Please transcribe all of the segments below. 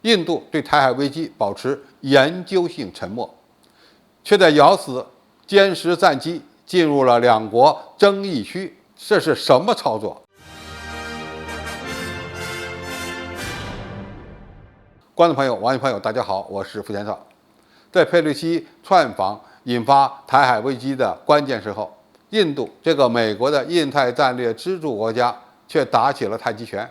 印度对台海危机保持研究性沉默，却在咬死歼十战机进入了两国争议区，这是什么操作？观众朋友、网友朋友，大家好，我是付天少。在佩洛西窜访引发台海危机的关键时候，印度这个美国的印太战略支柱国家却打起了太极拳。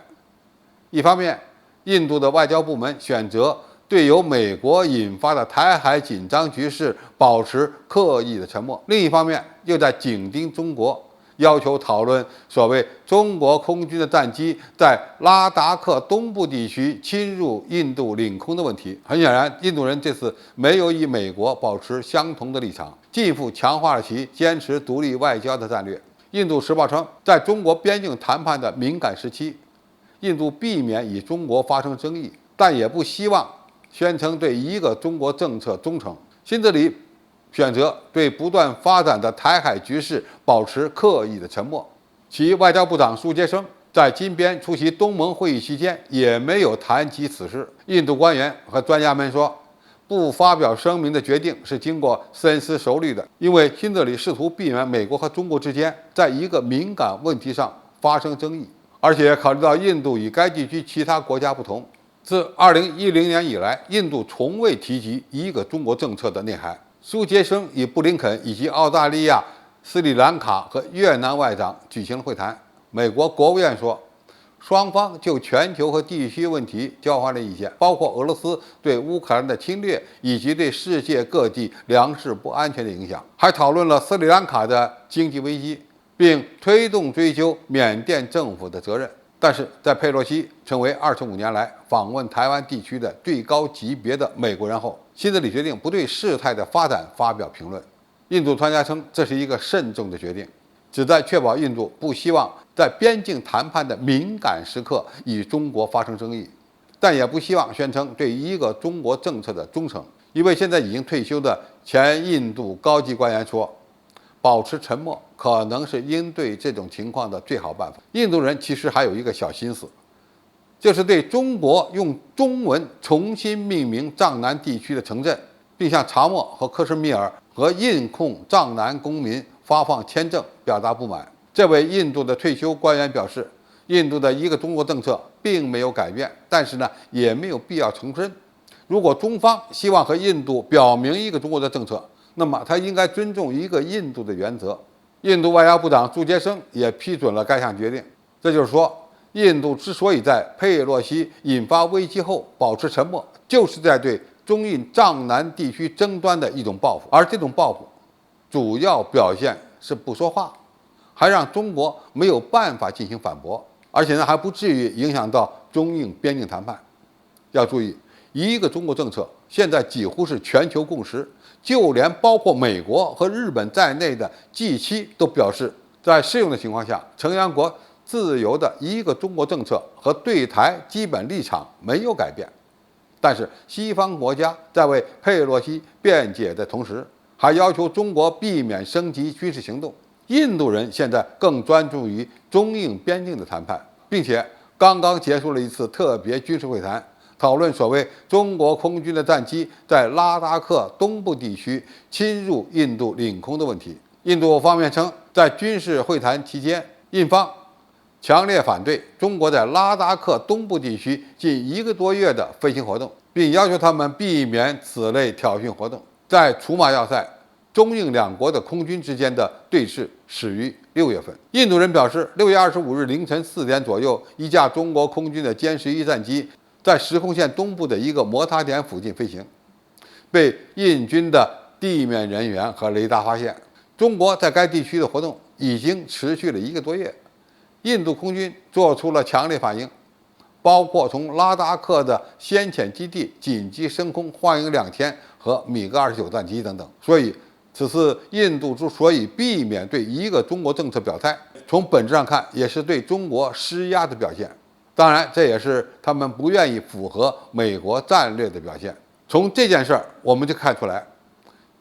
一方面，印度的外交部门选择对由美国引发的台海紧张局势保持刻意的沉默；另一方面，又在紧盯中国，要求讨论所谓中国空军的战机在拉达克东部地区侵入印度领空的问题。很显然，印度人这次没有与美国保持相同的立场，进一步强化了其坚持独立外交的战略。印度时报称，在中国边境谈判的敏感时期，印度避免与中国发生争议，但也不希望宣称对一个中国政策忠诚。新德里选择对不断发展的台海局势保持刻意的沉默。其外交部长苏杰生在金边出席东盟会议期间也没有谈及此事。印度官员和专家们说，不发表声明的决定是经过深思熟虑的，因为新德里试图避免美国和中国之间在一个敏感问题上发生争议，而且考虑到印度与该地区其他国家不同，自2010年以来，印度从未提及一个中国政策的内涵。苏杰生与布林肯以及澳大利亚、斯里兰卡和越南外长举行了会谈。美国国务院说，双方就全球和地区问题交换了意见，包括俄罗斯对乌克兰的侵略以及对世界各地粮食不安全的影响，还讨论了斯里兰卡的经济危机，并推动追究缅甸政府的责任。但是在佩洛西成为25年来访问台湾地区的最高级别的美国人后，新德里决定不对事态的发展发表评论。印度专家称，这是一个慎重的决定，旨在确保印度不希望在边境谈判的敏感时刻与中国发生争议，但也不希望宣称对一个中国政策的忠诚。一位现在已经退休的前印度高级官员说，保持沉默可能是应对这种情况的最好办法。印度人其实还有一个小心思，就是对中国用中文重新命名藏南地区的城镇，并向查谟和克什米尔和印控藏南公民发放签证表达不满。这位印度的退休官员表示，印度的一个中国政策并没有改变，但是呢，也没有必要重申。如果中方希望和印度表明一个中国的政策，那么他应该尊重一个印度的原则。印度外交部长苏杰生也批准了该项决定。这就是说，印度之所以在佩洛西引发危机后保持沉默，就是在对中印藏南地区争端的一种报复，而这种报复主要表现是不说话，还让中国没有办法进行反驳，而且呢还不至于影响到中印边境谈判。要注意，一个中国政策现在几乎是全球共识，就连包括美国和日本在内的 G7 都表示，在适用的情况下，成员国自由的一个中国政策和对台基本立场没有改变。但是西方国家在为佩洛西辩解的同时，还要求中国避免升级军事行动。印度人现在更专注于中印边境的谈判，并且刚刚结束了一次特别军事会谈，讨论所谓中国空军的战机在拉达克东部地区侵入印度领空的问题。印度方面称，在军事会谈期间，印方强烈反对中国在拉达克东部地区近1个多月的飞行活动，并要求他们避免此类挑衅活动。在楚马要塞，中印两国的空军之间的对峙始于6月份。印度人表示，6月25日凌晨4点左右，一架中国空军的歼11战机在实控线东部的一个摩擦点附近飞行，被印军的地面人员和雷达发现。中国在该地区的活动已经持续了1个多月，印度空军做出了强烈反应，包括从拉达克的先遣基地紧急升空欢迎2天和米格29战机等等。所以此次印度之所以避免对一个中国政策表态，从本质上看也是对中国施压的表现。当然，这也是他们不愿意符合美国战略的表现。从这件事儿我们就看出来，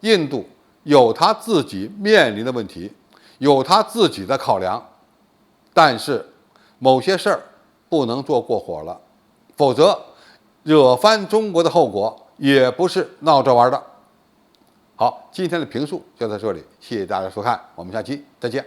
印度有他自己面临的问题，有他自己的考量，但是某些事儿不能做过火了，否则惹翻中国的后果也不是闹着玩的。好，今天的评述就到这里，谢谢大家收看，我们下期再见。